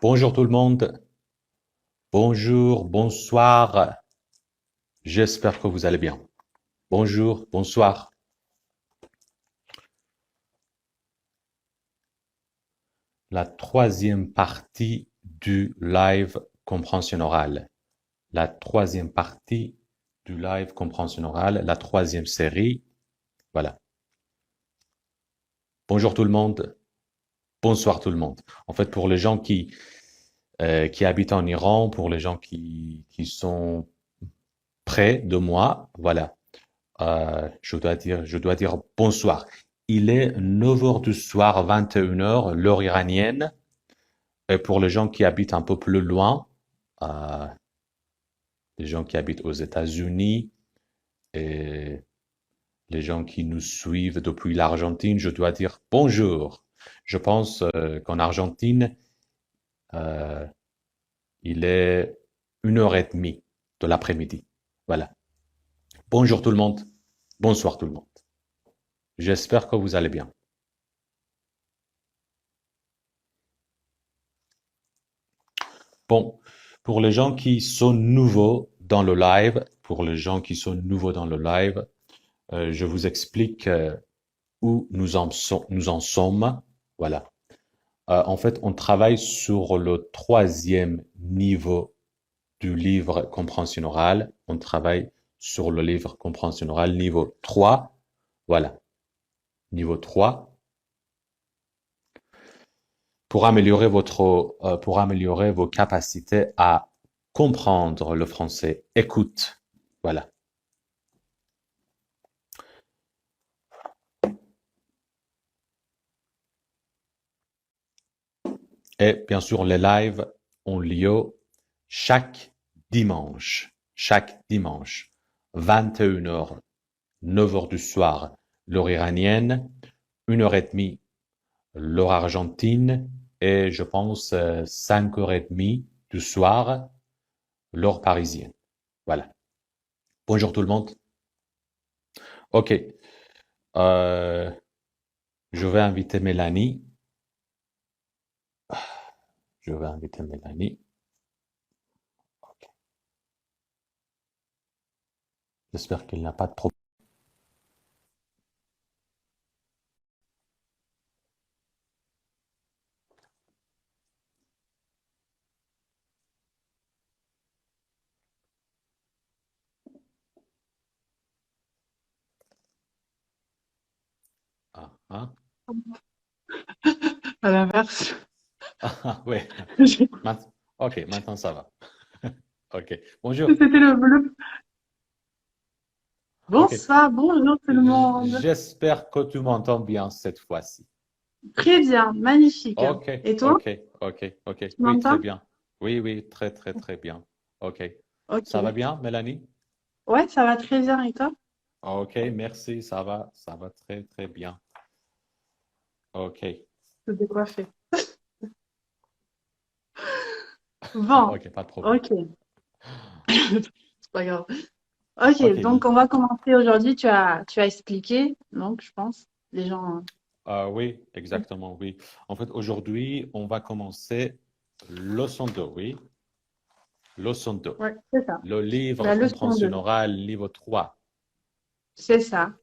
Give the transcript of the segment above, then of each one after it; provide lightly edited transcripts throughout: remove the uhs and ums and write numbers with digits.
Bonjour tout le monde. Bonjour, bonsoir. J'espère que vous allez bien. Bonjour, bonsoir. La troisième partie du live compréhension orale. La troisième partie du live compréhension orale, la troisième série. Voilà. Bonjour tout le monde. Bonsoir tout le monde. En fait, pour les gens qui habitent en Iran, pour les gens qui sont près de moi, voilà. Je dois dire bonsoir. Il est 9 heures du soir, 21 heures, l'heure iranienne. Et pour les gens qui habitent un peu plus loin, euh, les gens qui habitent aux États-Unis et les gens qui nous suivent depuis l'Argentine, je dois dire bonjour. Je pense qu'en Argentine, euh, il est 1 heure et demie de l'après-midi. Voilà. Bonjour tout le monde. Bonsoir tout le monde. J'espère que vous allez bien. Bon, pour les gens qui sont nouveaux dans le live, je vous explique où nous en sommes. Voilà. En fait, on travaille sur le troisième niveau du livre compréhension orale. On travaille sur le livre compréhension orale niveau 3. Voilà. Niveau 3. Pour améliorer vos capacités à comprendre le français. Écoute. Voilà. Et bien sûr, les lives ont lieu chaque dimanche. Chaque dimanche. 21 heures, 9 heures du soir, l'heure iranienne, 1 heure et demie, l'heure argentine, et je pense 5 heures et demie du soir, l'heure parisienne. Voilà. Bonjour tout le monde. Ok. Euh, je vais inviter Mélanie. Je vais inviter Mélanie. Ok. J'espère qu'il n'y a pas de problème. Ah, ah. À l'inverse. Ah, ouais. Ok, maintenant ça va. Ok. Bonjour. C'était le... Ok. Bonsoir, bonjour tout le monde. J'espère que tu m'entends bien cette fois-ci. Très bien, magnifique. Ok, Et toi, ok, ok, ok. tu Oui, très m'entends? bien. Oui, oui, très, très, très bien. Ok. Ça va Ok. bien, Mélanie? Ouais, ça va très bien. Et toi? Ok, merci, ça va très, très bien. Ok, Je t'ai décoiffé. Bon, ok, pas de problème. ok. C'est pas grave. Ok, Ok, donc on va commencer aujourd'hui. Tu as expliqué, donc je pense, les gens. oui, exactement, oui. En fait, aujourd'hui, on va commencer leçon 2, oui. Leçon 2. Ouais, c'est ça. Le livre La leçon compréhension 2. orale, niveau 3. C'est ça.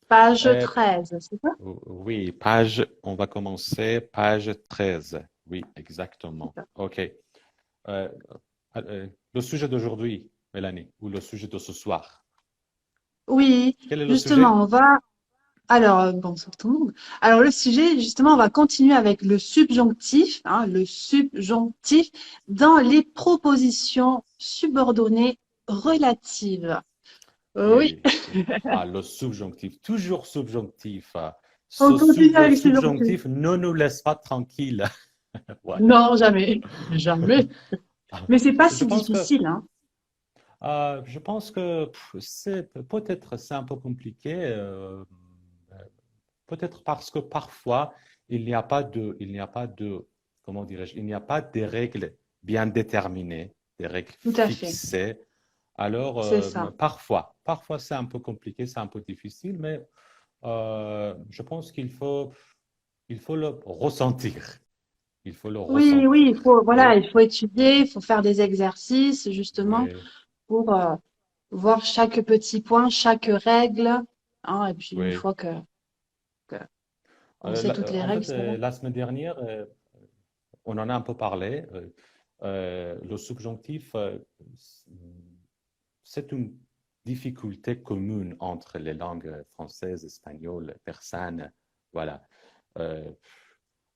Page 13, c'est ça? Oui, page, on va commencer page 13. Oui, C'est exactement. ça. OK. Euh, le sujet d'aujourd'hui, Mélanie, ou le sujet de ce soir. Oui, Quel est le justement, sujet? on va. Alors, bonsoir tout le monde. Alors, le sujet, justement, on va continuer avec le subjonctif, hein, le subjonctif dans les propositions subordonnées relatives. Oui, Oui, oui. Ah, le subjonctif, toujours subjonctif. on Ce continue avec le subjonctif. subjonctif ne nous laisse pas tranquilles. Voilà. Non, jamais, jamais. Mais c'est pas Je si pense que, difficile, hein. c'est peut-être c'est un peu compliqué. Peut-être parce que parfois, comment dirais-je, il n'y a pas de règles bien déterminées, des règles Tout à fait. fixées. Alors, C'est ça. parfois c'est un peu compliqué, c'est un peu difficile, mais je pense il faut le ressentir. Il faut le Oui, oui, ressentir. voilà, Oui, il faut étudier, il faut faire des exercices justement oui, pour voir chaque petit point, chaque règle, hein, et puis une oui. fois que on sait toutes les En règles, fait, c'est bon. la semaine dernière, on en a un peu parlé. Le subjonctif, c'est une difficulté commune entre les langues françaises, espagnoles, persanes. Voilà. Euh,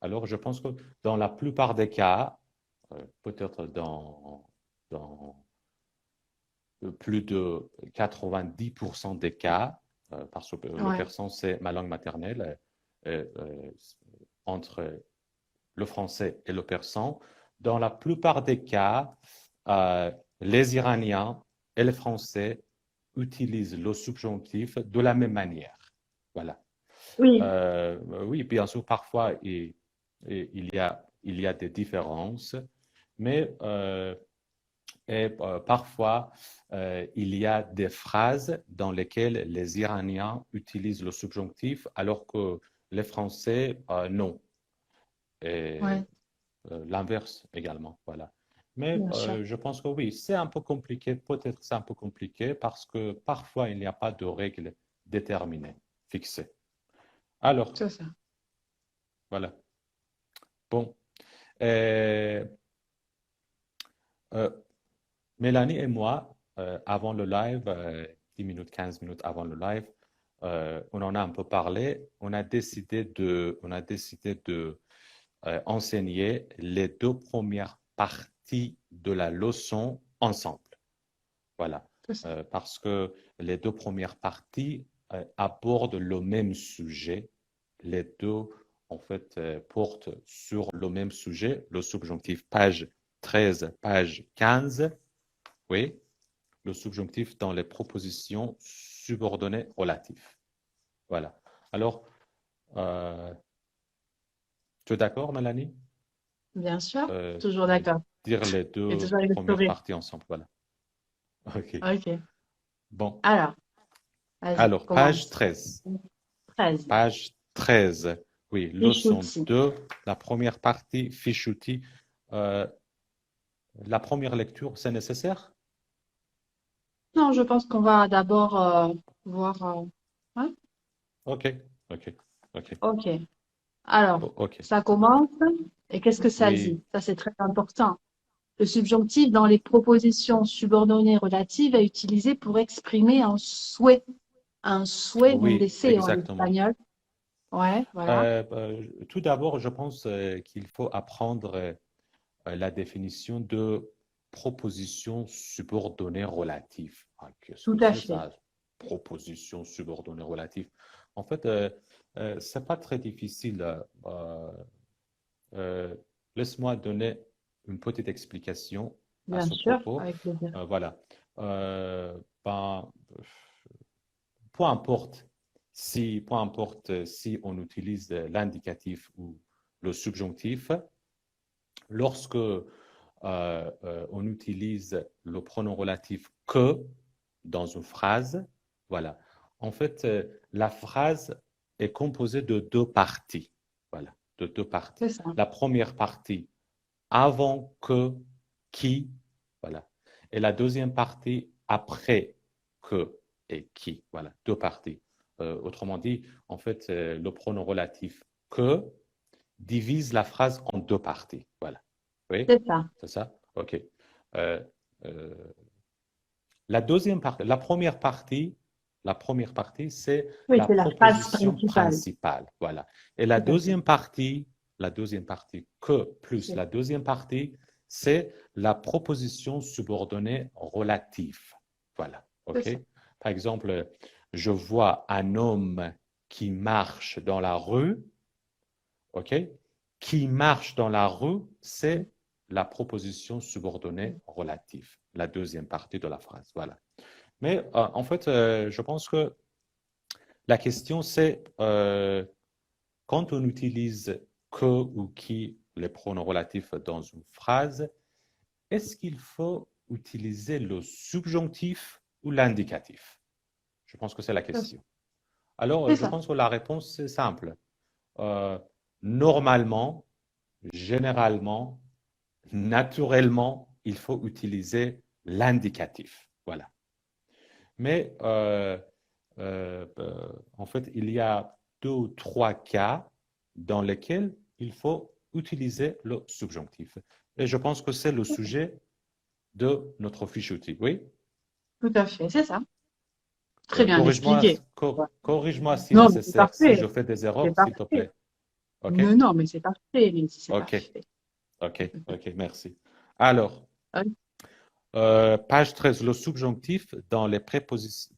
alors, je pense que dans la plupart des cas, peut-être dans plus de 90% des cas, parce que le Ouais, persan, c'est ma langue maternelle, entre le français et le persan, dans la plupart des cas, euh, les Iraniens et les Français utilisent le subjonctif de la même manière. Voilà. oui, Oui, bien sûr, parfois, il y a des différences, mais parfois, il y a des phrases dans lesquelles les Iraniens utilisent le subjonctif, alors que les Français, non. Et ouais, l'inverse également, voilà. Mais bien sûr, je pense que oui, c'est un peu compliqué, peut-être c'est un peu compliqué parce que parfois il n'y a pas de règles déterminées, fixées. Alors, c'est ça. voilà. Bon, Euh, euh, Mélanie et moi, avant le live, 10 minutes, 15 minutes avant le live, on en a un peu parlé. On a décidé de enseigner les deux premières parties de la leçon ensemble. Voilà. C'est ça. Parce que les deux premières parties abordent le même sujet. Les deux, en fait, portent sur le même sujet, le subjonctif page 13, page 15. Oui, le subjonctif dans les propositions subordonnées relatives. Voilà. Alors, euh, tu es d'accord, Mélanie? Bien sûr, Euh, toujours de d'accord. dire les Et deux toujours avec le premières sourire. parties ensemble. Voilà. OK. Ok. Bon. Alors, vas-y, Alors, page commence. 13. 13. Page 13. Oui, leçon Bichouti. 2, la première partie, fiche outil. Euh, la première lecture, c'est nécessaire? Non, je pense qu'on va d'abord voir. Ouais, OK, OK, OK. ok. Alors, OK. ça commence. Et qu'est-ce que ça Oui, dit? Ça, c'est très important. Le subjonctif dans les propositions subordonnées relatives est utilisé pour exprimer un souhait. Un souhait, donc des oui, C en exactement. espagnol. Ouais, voilà. Tout d'abord, je pense qu'il faut apprendre la définition de proposition subordonnée relative. Ah, qu'est-ce Tout que à c'est fait. ça, proposition subordonnée relative? En fait, c'est pas très difficile. Euh, Laisse-moi donner une petite explication à Bien ce sûr, propos. avec plaisir. Voilà. Ben, peu importe si on utilise l'indicatif ou le subjonctif, lorsque on utilise le pronom relatif que dans une phrase, voilà. En fait, la phrase est composée de deux parties. Voilà, de deux parties. C'est ça. La première partie, avant que, qui, voilà. Et la deuxième partie, après que et qui. Voilà, deux parties. Autrement dit, en fait, le pronom relatif que divise la phrase en deux parties. Voilà. Oui, C'est ça. c'est ça? OK. Euh, euh, la première partie, c'est Oui, la c'est la phrase proposition principale. principale. Voilà. Et la Tout à fait. deuxième partie, que plus C'est la deuxième partie, c'est la proposition subordonnée relative. Voilà. c'est OK? ça. Par exemple, je vois un homme qui marche dans la rue. OK? Qui marche dans la rue, c'est la proposition subordonnée relative, la deuxième partie de la phrase. Voilà. Mais en fait, je pense que la question, c'est quand on utilise que ou qui, les pronoms relatifs dans une phrase, est-ce qu'il faut utiliser le subjonctif ou l'indicatif? Je pense que c'est la question. Alors, C'est je ça. pense que la réponse, c'est simple. Euh, Normalement, généralement, naturellement, il faut utiliser l'indicatif. Voilà. Mais en fait, il y a deux ou trois cas dans lesquels il faut utiliser le subjonctif. Et je pense que c'est le sujet de notre fiche outil. Oui? Tout à fait, c'est ça. Très bien Corrige-moi, expliqué. Ouais. corrige-moi si Non, mais c'est nécessaire, si parfait. je fais des C'est erreurs, s'il te parfait. plaît. OK? Non, non, mais c'est parfait, Lindsay, c'est OK, parfait. OK, OK, merci. Alors, Ah, page 13, le subjonctif dans les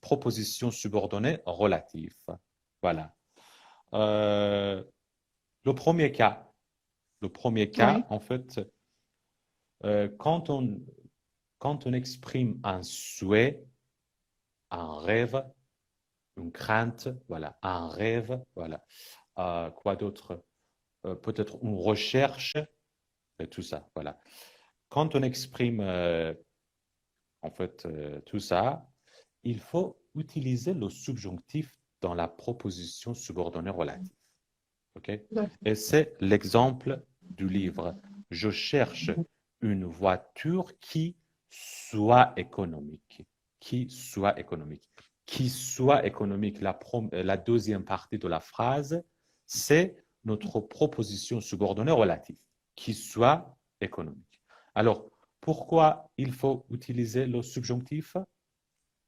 propositions subordonnées relatives. Voilà. Euh, le premier cas, oui, en fait, euh, quand on, quand on exprime un souhait, un rêve, une crainte, voilà, un rêve, voilà. Quoi d'autre? Peut-être une recherche, et tout ça, voilà. Quand on exprime en fait tout ça, il faut utiliser le subjonctif dans la proposition subordonnée relative. OK? tout à fait. Et c'est l'exemple du livre. Je cherche une voiture qui soit économique. Qui soit économique. Qui soit économique. La deuxième partie de la phrase, c'est notre proposition subordonnée relative. Qui soit économique. Alors, pourquoi il faut utiliser le subjonctif?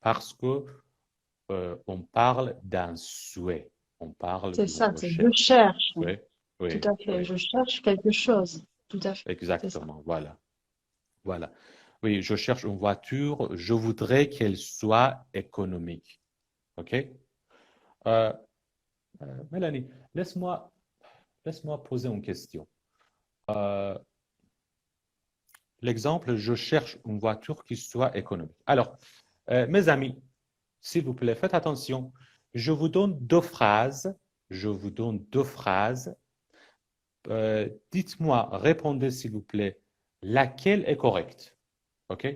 Parce que on parle d'un souhait, on parle C'est d'une ça, c'est je recherche. cherche. Oui, Tout oui, à fait. oui, Je cherche quelque chose. Tout à fait. C'est ça. exactement. Voilà, voilà. Oui, je cherche une voiture, je voudrais qu'elle soit économique. OK? Euh, Mélanie, laisse-moi poser une question. Euh, L'exemple, je cherche une voiture qui soit économique. Alors, mes amis, s'il vous plaît, faites attention. Je vous donne deux phrases. Je vous donne deux phrases. Dites-moi, répondez s'il vous plaît, laquelle est correcte. OK?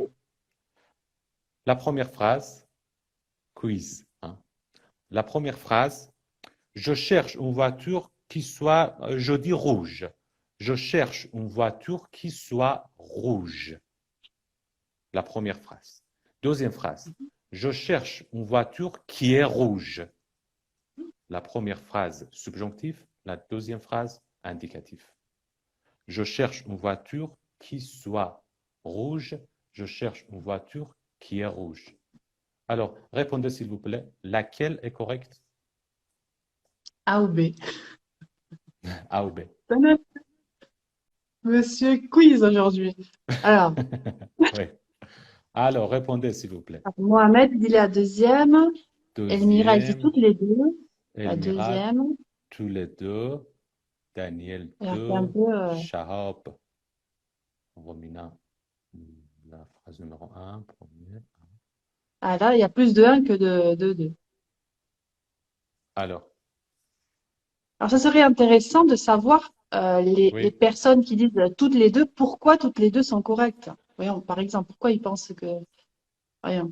La première phrase, quiz, hein. La première phrase, je cherche une voiture qui soit, je dis rouge. Je cherche une voiture qui soit rouge. La première phrase. Deuxième phrase, je cherche une voiture qui est rouge. La première phrase, subjonctif. La deuxième phrase, indicatif. Je cherche une voiture qui soit rouge. Je cherche une voiture qui est rouge. Alors, répondez s'il vous plaît, laquelle est correcte? A ou B. A ou B? Tonne, Monsieur Quiz aujourd'hui. Alors, Oui. Alors, répondez s'il vous plaît. Mohamed dit la deuxième. Elmira, elle dit Deuxième, toutes les deux. La Elmira, deuxième. tous les deux. Daniel, Elle a fait un 2. peu. Shahab, Romina, la phrase numéro un, premier. Ah là, il y a plus de un que de deux. Alors, Alors, ça serait intéressant de savoir les oui. personnes qui disent toutes les deux, pourquoi toutes les deux sont correctes. Voyons, par exemple, pourquoi ils pensent que. Voyons.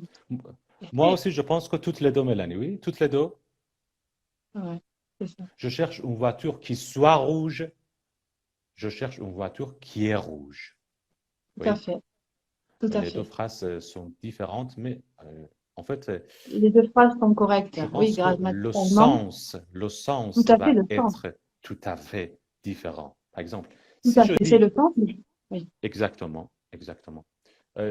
Moi aussi, je pense que toutes les deux, Mélanie, oui, toutes les deux. Ouais, c'est ça. Je cherche une voiture qui soit rouge. Je cherche une voiture qui est rouge. Tout à Oui, fait. Tout à les deux fait. phrases sont différentes, mais en fait, Les deux phrases sont correctes. je Oui, pense que grammaticalement. le Tout sens à fait, va le sens. être tout à fait différent. Par exemple, Tout si à je fait. C'est dis le sens. Oui. exactement, exactement.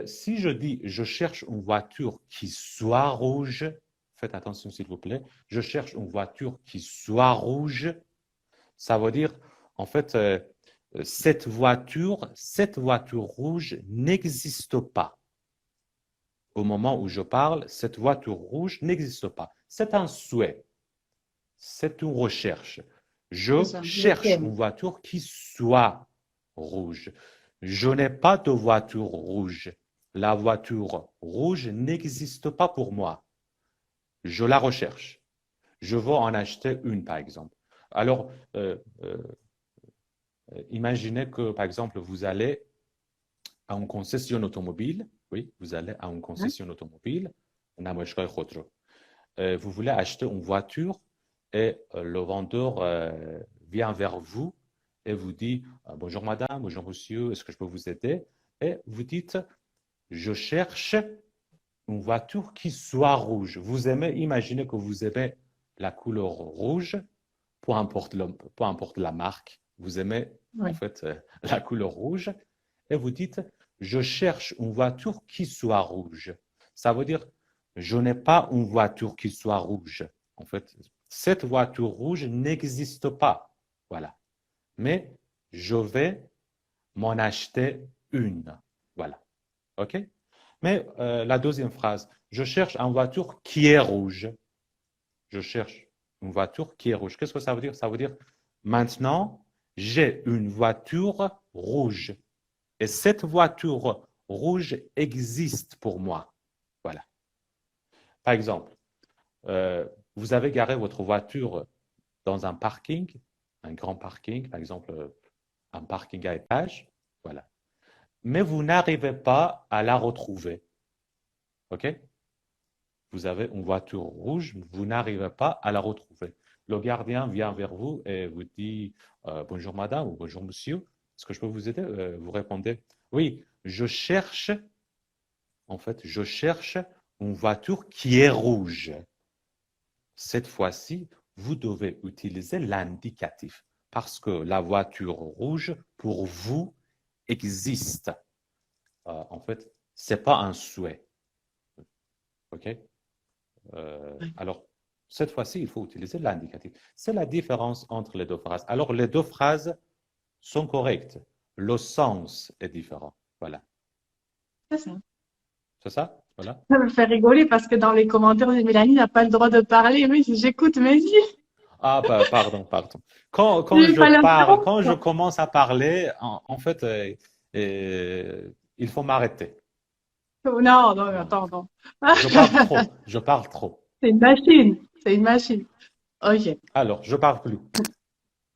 Si je dis je cherche une voiture qui soit rouge, faites attention s'il vous plaît, je cherche une voiture qui soit rouge, ça veut dire en fait cette voiture rouge n'existe pas. Au moment où je parle, cette voiture rouge n'existe pas. C'est un souhait, c'est une recherche. C'est Je ça. Je cherche t'aime. une voiture qui soit rouge. Je n'ai pas de voiture rouge. La voiture rouge n'existe pas pour moi. Je la recherche. Je veux en acheter une, par exemple. Alors, imaginez que, par exemple, vous allez à une concession automobile. Oui, vous allez à une Hein. concession automobile. Vous voulez acheter une voiture et le vendeur vient vers vous et vous dit bonjour madame, bonjour monsieur, est-ce que je peux vous aider? Et vous dites je cherche une voiture qui soit rouge. Vous aimez, imaginez que vous aimez la couleur rouge, peu importe la marque, vous aimez en Oui. fait la couleur rouge et vous dites je cherche une voiture qui soit rouge. Ça veut dire je n'ai pas une voiture qui soit rouge. En fait, cette voiture rouge n'existe pas. Voilà. Mais je vais m'en acheter une. Voilà. OK? Mais la deuxième phrase, je cherche une voiture qui est rouge. Je cherche une voiture qui est rouge. Qu'est-ce que ça veut dire? Ça veut dire maintenant, j'ai une voiture rouge. Et cette voiture rouge existe pour moi. Voilà. Par exemple, vous avez garé votre voiture dans un parking, un grand parking, par exemple, un parking à étage. Voilà. Mais vous n'arrivez pas à la retrouver. OK? Vous avez une voiture rouge, vous n'arrivez pas à la retrouver. Le gardien vient vers vous et vous dit bonjour madame ou bonjour monsieur, est-ce que je peux vous aider? Vous répondez oui, je cherche une voiture qui est rouge. Cette fois-ci, vous devez utiliser l'indicatif parce que la voiture rouge, pour vous, existe. En fait, ce n'est pas un souhait. OK? Alors, cette fois-ci, il faut utiliser l'indicatif. C'est la différence entre les deux phrases. Alors, les deux phrases sont correctes. Le sens est différent. Voilà. C'est ça. C'est ça? Voilà. Ça me fait rigoler parce que dans les commentaires, Mélanie n'a pas le droit de parler. Oui, j'écoute, mais Ah, pardon. j'ai pas Quand je l'interrompre. commence à parler, en fait, il faut m'arrêter. Non, non, Non. attends, non. Je parle trop. C'est une machine. C'est une machine. Ok. Alors, je parle plus.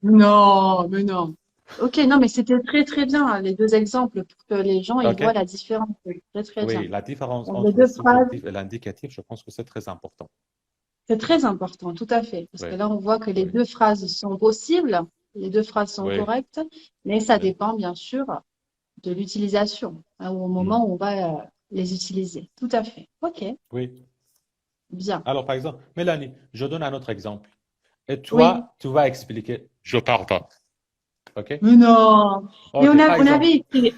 Non, mais non. Ok, non, mais c'était très, très bien, hein, les deux exemples pour que les gens ils OK? voient la différence. C'est très, très Oui, bien. la différence Donc, les entre le deux phrases, subjonctif et l'indicatif, je pense que c'est très important. c'est très important, tout à fait. Parce que Oui, là, on voit que les oui, deux phrases sont possibles, les deux phrases sont oui, correctes, mais ça oui. dépend, bien sûr, de l'utilisation, hein, ou au Hmm. moment où on va les utiliser. Tout à fait. Ok, Oui. bien. Alors, par exemple, Mélanie, je donne un autre exemple. Et Oui, toi, tu vas expliquer. Je parle pas. OK? mais non. Mais OK, par on exemple. avait écrit,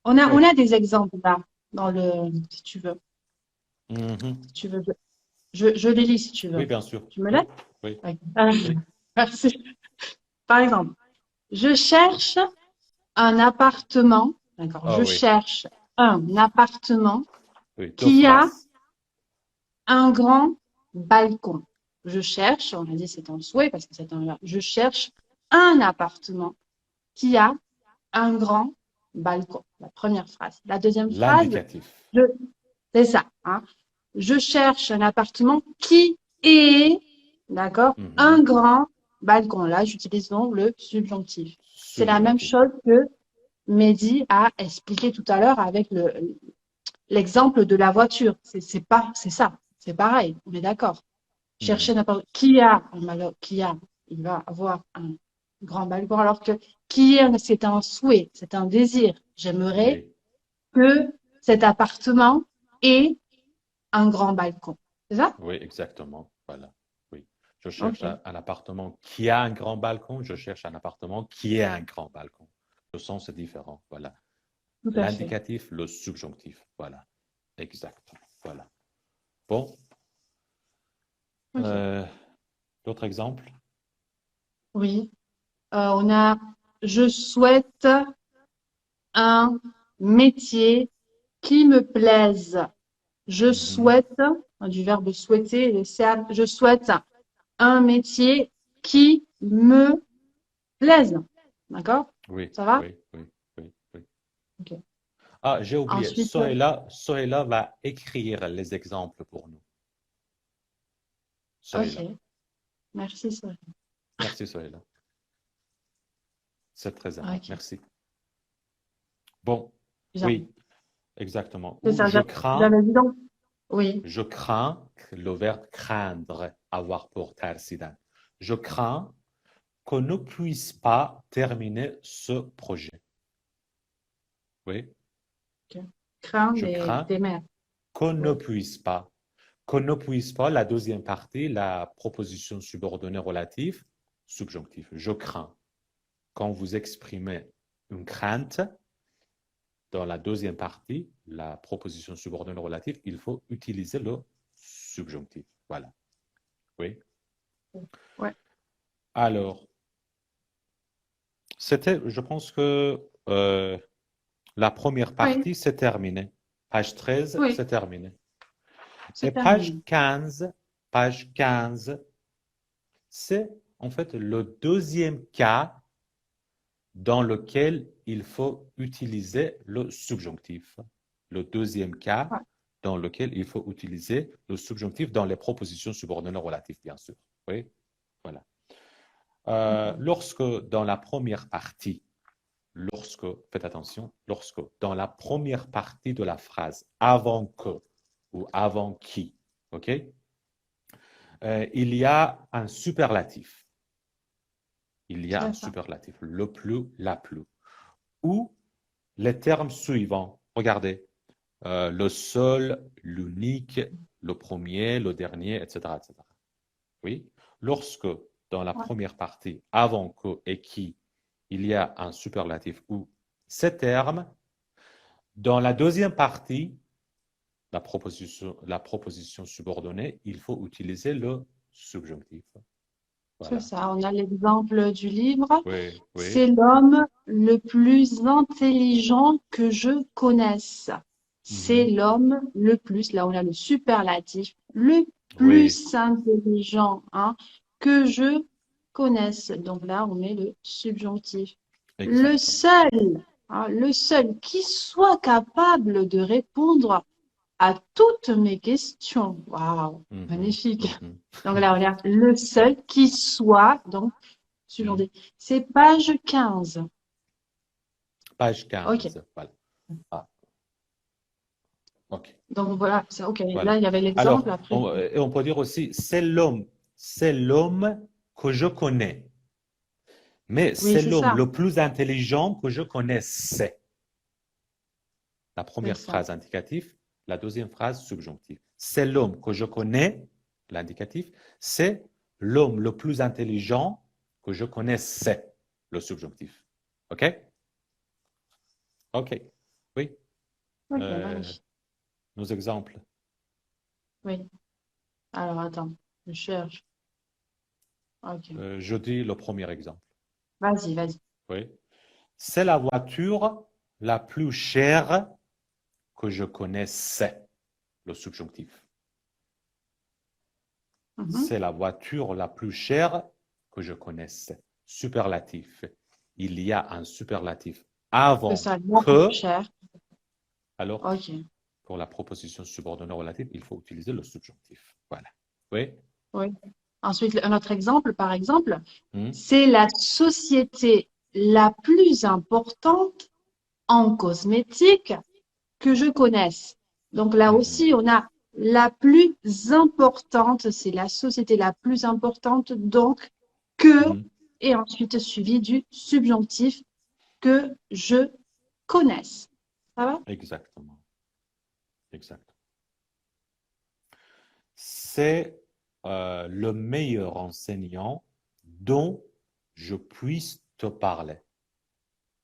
on Oui. a des exemples là, dans le, si tu veux, Mhm. si tu veux. Je les lis si tu veux. Oui, bien sûr. Tu me laisses? Oui, oui, Oui. oui. Merci. Par exemple, je cherche un appartement, d'accord, Ah je oui, cherche un appartement oui. Deux qui a phrases. un grand balcon. Je cherche, on a dit c'est un souhait parce que c'est un, je cherche un appartement qui a un grand balcon. La première phrase. La deuxième phrase, L'indicatif. je, c'est ça, hein. Je cherche un appartement qui est, d'accord, un Mhm. grand balcon. Là, j'utilise donc le subjonctif. C'est la même Subjonctif. chose que Mehdi a expliqué tout à l'heure avec l'exemple de la voiture. C'est pas, c'est ça. C'est pareil. On est d'accord. Mhm. Chercher n'importe qui a, qui a, il va avoir un grand balcon, alors que qui est, c'est un souhait, c'est un désir. J'aimerais Oui, que cet appartement ait un grand balcon. C'est ça? oui, exactement. Voilà. Oui. Je cherche Ok, un appartement qui a un grand balcon. Je cherche un appartement qui est un grand balcon. Le sens est différent. Voilà. tout à fait. L'indicatif, le subjonctif. Voilà. Exactement. Voilà. Bon. Ok. Euh, d'autres exemples? Oui. On a, je souhaite un métier qui me plaise. Je Mhm. souhaite, du verbe souhaiter, je souhaite un métier qui me plaise. D'accord? Oui, Ça va? oui, oui, oui, oui. Ok. Ah, j'ai oublié. Ensuite, Sohela va écrire les exemples pour nous. Sohela. ok. Merci, Cyril. Merci, Sohela. C'est très aimable. Ok. Merci. Bon, Bien. oui, exactement. C'est Ou ça, j'avais dit donc. Oui. je crains, le verbe craindre, avoir peur, tersidan. Je crains qu'on ne puisse pas terminer ce projet. Oui, Ok. Crains je crains des mers. qu'on ne Ouais. puisse pas. Qu'on ne puisse pas, la deuxième partie, la proposition subordonnée relative, subjonctif. Je crains. Quand vous exprimez une crainte, dans la deuxième partie, la proposition subordonnée relative, il faut utiliser le subjonctif. Voilà. Oui. Ouais. Alors, je pense que la première Oui, partie, c'est terminé. Page 13, oui, c'est terminé. Et c'est terminé. page 15, c'est en fait le deuxième cas dans lequel il faut utiliser le subjonctif. Le deuxième cas Ouais. dans lequel il faut utiliser le subjonctif dans les propositions subordonnées relatives, bien sûr. Oui, voilà. Lorsque dans la première partie, faites attention, lorsque dans la première partie de la phrase, avant que ou avant qui, ok, il y a un superlatif. Il y a un C'est ça. superlatif, le plus, la plus. Ou les termes suivants. Regardez, le seul, l'unique, le premier, le dernier, etc., etc. Oui. Lorsque dans la Ouais. première partie, avant que et qui, il y a un superlatif ou ces termes, dans la deuxième partie, la proposition subordonnée, il faut utiliser le subjonctif. C'est Voilà. ça. On a l'exemple du livre. Oui, oui. C'est l'homme le plus intelligent que je connaisse. C'est Mhm. l'homme le plus, là on a le superlatif, le Oui, plus intelligent, hein, que je connaisse. Donc là, on met le subjonctif. Le exactement. seul, hein, le seul qui soit capable de répondre à toutes mes questions. Waouh, Mhm, magnifique. mhm. Donc là, on a le seul qui soit, donc, Mhm. subjonctif. C'est page 15. Page OK. 15. Voilà. Ah, OK. Donc voilà, c'est OK. Là, Voilà. il y avait l'exemple. Alors, Après, et on peut dire aussi, c'est l'homme que je connais. Mais oui, c'est c'est l'homme ça. le plus intelligent que je connaisse. La C'est première ça. phrase indicative, la deuxième phrase subjonctive. C'est l'homme que je connais, l'indicatif, c'est l'homme le plus intelligent que je connaisse, le subjonctif. OK? OK. Oui. OK, Euh, magnifique. nos exemples. Oui. Alors, attends, je cherche. OK. Je dis le premier exemple. Vas-y, vas-y. Oui. C'est la voiture la plus chère que je connaisse, le subjonctif. Mhm. C'est la voiture la plus chère que je connaisse. Superlatif. Il y a un superlatif C'est avant ça, la plus que. chère. Alors, OK. pour la proposition subordonnée relative, il faut utiliser le subjonctif. Voilà. Oui. Oui. Ensuite, un autre exemple, par exemple, Hmm. c'est la société la plus importante en cosmétique que je connaisse. Donc là Mhm. aussi, on a la plus importante, c'est la société la plus importante, donc que, Mhm. et ensuite suivi du subjonctif que je connaisse. Ça va? Exactement. Exact. C'est le meilleur enseignant dont je puisse te parler.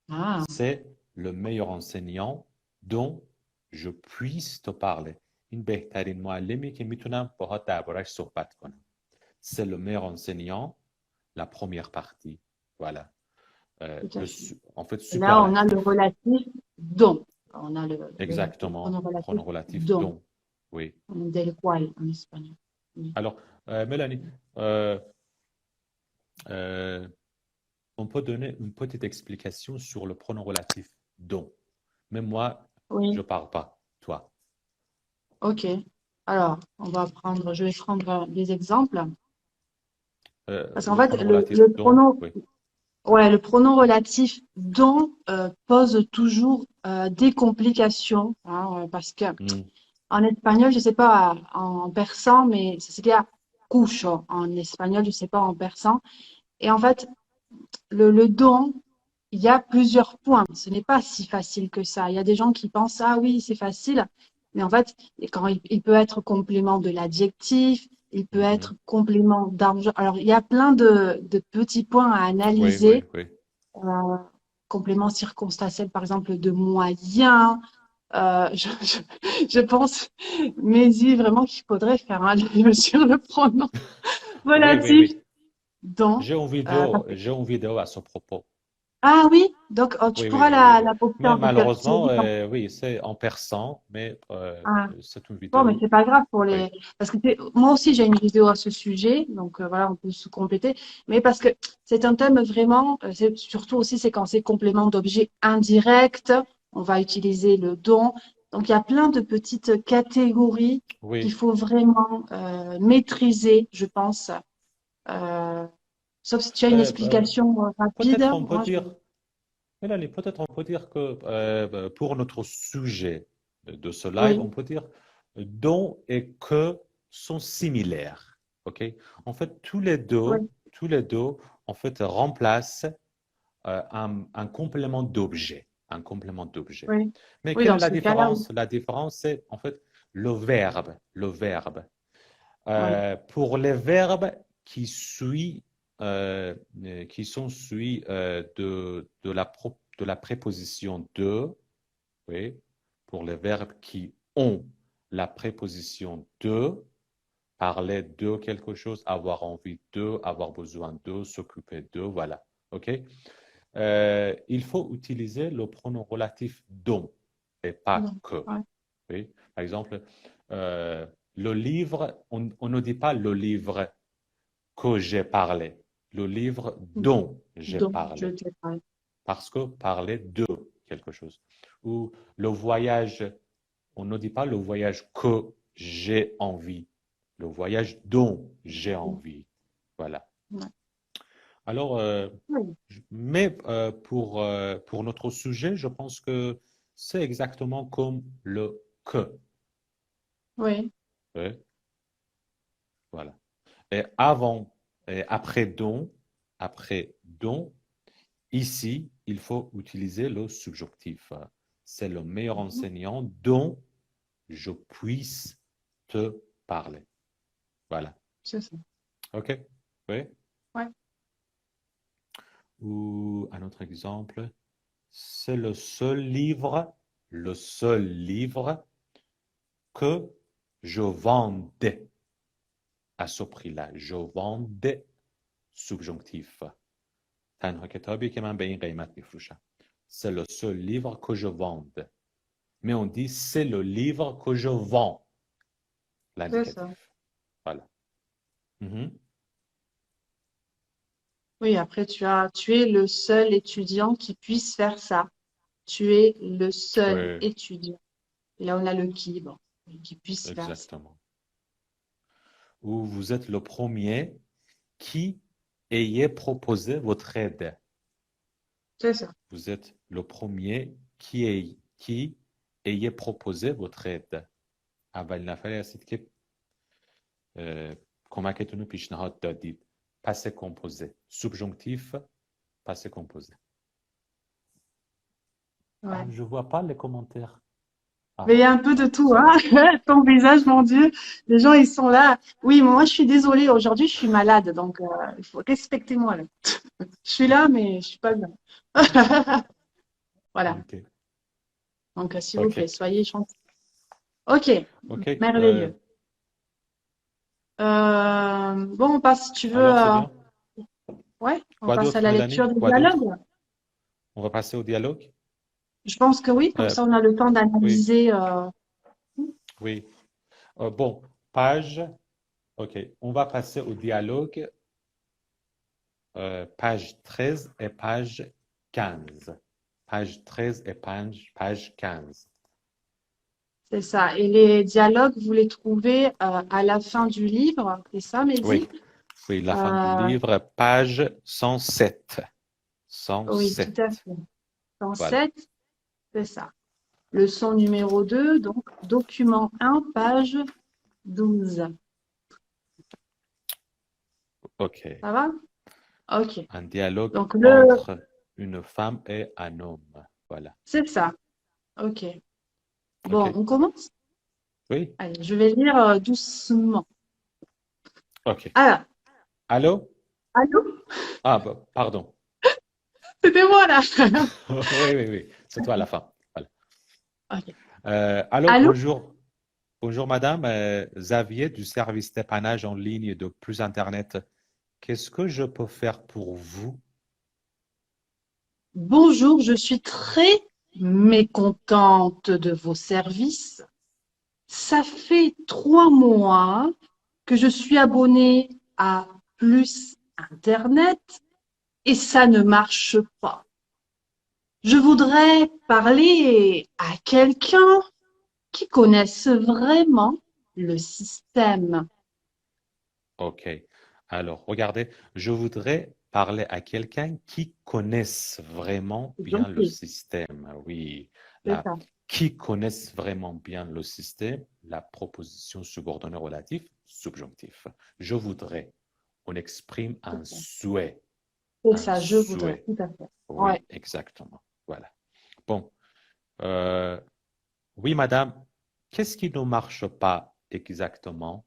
Ah, C'est le meilleur enseignant dont je puisse te parler. این بهترین معلمی که میتونم باهات دربارش صحبت کنم. C'est le meilleur enseignant, la première partie. Voilà. tout à fait. En fait, Là, on a le superlatif. relatif dont. On a le pronom Exactement. relatif Pronom relatif dont. dont. Oui. Del cual en espagnol. Oui. Alors, Mélanie, euh, euh, on peut donner une petite explication sur le pronom relatif dont. Mais moi, je Oui, ne parle pas. Toi. ok. Alors, je vais prendre des exemples. Parce qu'en Le fait, pronom relatif le dont, pronom, oui. ouais, le pronom relatif dont pose toujours des complications, hein, parce que Hmm. en espagnol, je sais pas en persan, mais ça s'écrit à cucho en espagnol, je sais pas en persan. Et en fait, le don, il y a plusieurs points. Ce n'est pas si facile que ça. Il y a des gens qui pensent, ah oui, c'est facile. Mais en fait, quand il peut être complément de l'adjectif, il peut Mhm. être complément d'argent. Alors, il y a plein de petits points à Oui, oui, analyser. oui. Euh, complément circonstanciel, par exemple, de moyen. Je pense, Maisie, vraiment qu'il faudrait faire un livre sur le pronom Oui, oui, relatif oui. dans. Parce que J'ai une vidéo à ce propos. ah oui, donc oh, tu Oui, oui, pourras oui, oui, oui. la poster Mais parce que c'est malheureusement, dit qu'en- oui, c'est en persan, mais ah, c'est une bon, mais vidéo. c'est pas grave pour Oui, les parce que moi aussi j'ai une vidéo à ce sujet, donc voilà, on peut se compléter. Mais parce que c'est un thème vraiment, c'est surtout aussi c'est quand c'est complément d'objet indirect, on va utiliser le don. Donc il y a plein de petites catégories qu'il oui. faut vraiment maîtriser, je pense. Euh, sauf si tu as une Euh, euh, explication rapide, peut-être on peut moi je. dire, Mélanie, peut-être on peut dire que pour notre sujet de ce live, on Oui, peut dire don et que sont similaires. OK? En fait, oui, tous les deux, en fait, remplacent un complément d'objet. Un complément d'objet. oui. Mais Oui, quelle dans est la ce cas-là, oui. différence? La différence, c'est en fait le verbe. Le verbe. Oui, Pour les verbes qui sont suivis de la préposition de, oui, pour les verbes qui ont la préposition de, parler de quelque chose, avoir envie de, avoir besoin de, s'occuper de, voilà. OK? Il faut utiliser le pronom relatif dont et pas non, que. ouais. Oui? Par exemple, euh, le livre, on ne dit pas le livre que j'ai parlé, le livre dont j'ai Donc, je parlé, sais pas. parce que parler de quelque chose. Ou le voyage, on ne dit pas le voyage que j'ai envie, le voyage dont j'ai envie. Voilà. Ouais. Alors, Oui, mais pour notre sujet, je pense que c'est exactement comme le que. oui, Oui, voilà. Et avant et après don, ici, il faut utiliser le subjonctif. C'est le meilleur mhm, enseignant dont je puisse te parler. Voilà. c'est ça. OK? Oui. Ouais, Ou un autre exemple, c'est le seul livre que je vendais à ce prix-là. Je vendais subjonctif. تنها کتابی که من به این قیمت میفروشم. C'est le seul livre que je vende. Mais on dit c'est le livre que je vends, c'est ça. l'indicatif. Voilà. Mhm. Oui, après, tu es le seul étudiant qui puisse faire ça. Tu es le seul Oui, étudiant. Et là, on a le qui, bon, qui puisse faire ça. exactement. Ou vous êtes le premier qui ayez proposé votre aide. C'est ça. Vous êtes le premier qui ayez proposé votre aide. اولین نفری هستید که کمکتون رو پیشنهاد دادید. پس کمپوزه. سوبژونکتیف passé composé. Ah, Ouais. je ne vois pas les commentaires. Mais il y Ah, a un peu de tout, ça hein. va. Ton visage, mon Dieu. Les gens, ils sont là. Oui, moi, je suis désolée. Aujourd'hui, je suis malade, donc il faut respecter moi là. Je suis là, mais je suis pas bien. Voilà. Ok. Donc, s'il vous Ok. plaît, soyez gentils. Ok, Ok. merveilleux. Bon, on passe, si tu veux, Alors, c'est bien. ouais, on Quoi passe à d'autre, la Mélanie? lecture des Quoi d'autre? dialogues. On va passer au dialogue? Je pense que oui, comme Euh, ça, on a le temps oui. d'analyser. Oui. Bon, page. Ok. On va passer au dialogue, page 13 et page 15. Page 13 et page 15. C'est ça. Et les dialogues, vous les trouvez à la fin du livre. C'est ça, Oui. Mehdi? Oui, la fin du Euh, livre, page 107. oui, tout 107. à fait. Voilà. 107, c'est ça. Leçon numéro 2, donc document 1, page 12. Ok. Ça va? Ok. Un dialogue Donc, entre une femme et un homme. Voilà. c'est ça. Ok. OK. Bon, on commence? Oui? Allez, je vais lire doucement. OK. Alors, Allô? allô? Ah, bah, pardon. C'était moi là. Oui, oui, oui. C'est toi à la fin. Voilà. Ok. Allô, Allô? bonjour. Bonjour, madame. Xavier du service dépannage en ligne de Plus Internet. Qu'est-ce que je peux faire pour vous? Bonjour, je suis très mécontente de vos services. Ça fait 3 mois que je suis abonnée à Plus Internet et ça ne marche pas. Je voudrais parler à quelqu'un qui connaisse vraiment le système. OK. Alors, regardez, je voudrais parler à quelqu'un qui connaisse vraiment C'est bien le gentil, système. Oui, c'est la, ça, qui connaisse vraiment bien le système, la proposition subordonnée relative, subjonctif. Je voudrais, on exprime c'est un ça. souhait, C'est un ça, je voudrais, souhait. tout à fait. Ouais. Oui, exactement. Voilà. Bon, euh, oui, madame, qu'est-ce qui ne marche pas exactement?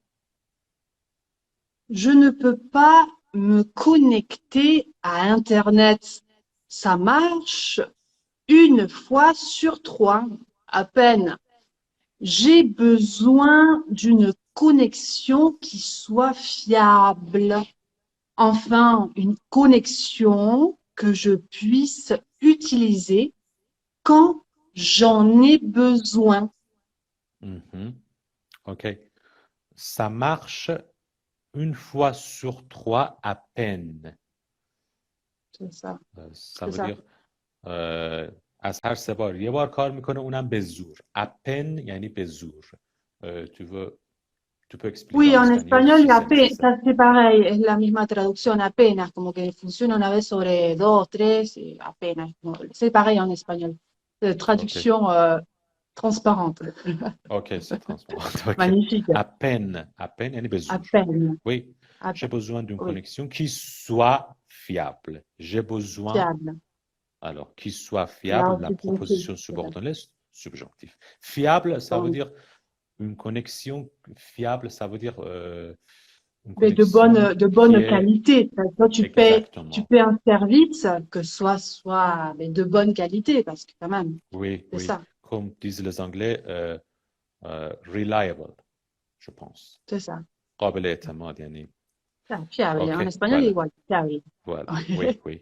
Je ne peux pas me connecter à Internet. Ça marche 1 fois sur 3, à peine. J'ai besoin d'une connexion qui soit fiable. Enfin, une connexion que je puisse utiliser quand j'en ai besoin. Mhm. OK. Ça marche 1 fois sur 3 à peine. C'est ça, Ça c'est veut ça. dire از هر 3 بار یه بار کار میکنه اونم به زور. À peine یعنی به زور. Tu peux expliquer Oui, en en espagnol español si c'est nécessaire. es pareil, es la misma traducción apenas, como que funciona una vez sobre dos, tres, y apenas. C'est pareil en espagnol. OK. Traduction transparente. OK, c'est transparent. OK. Magnifique. À peine يعني به À زور. peine. Oui, À j'ai peine. besoin d'une Oui. connexion qui soit fiable. J'ai besoin, Fiable. alors, qui soit Là fiable, la aussi, tu l'écris. proposition subordonnée, subjonctif. Fiable, ça veut Donc, dire une connexion fiable, ça veut dire une mais connexion de qui bonne est qualité. Toi, tu exactement. paies un service que soit mais de bonne qualité, parce que quand même, Oui, c'est oui. ça, Comme disent les Anglais, reliable, je pense. c'est ça. قابل اعتماد يعني. Ah, fiable. OK, En espagnol, voilà, igual, fiable. voilà. Oui, oui.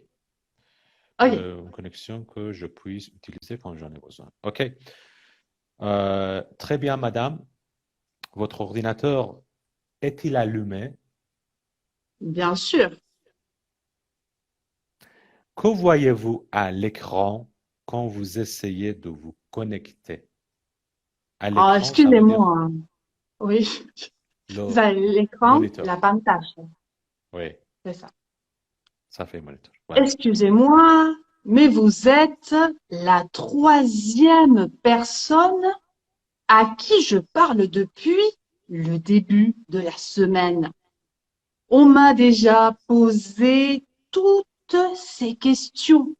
Ok. Une connexion que je puisse utiliser quand j'en ai besoin. OK. Très bien, madame. Votre ordinateur est-il allumé? Bien sûr. Que voyez-vous à l'écran quand vous essayez de vous connecter? À Oh, l'écran, ça veut dire excusez-moi. Oui. le Ça, l'écran, moniteur. la pantalla. Oui, C'est ça. ça fait moniteur. Voilà. Excusez-moi, mais vous êtes la troisième personne à qui je parle depuis le début de la semaine. On m'a déjà posé toutes ces questions.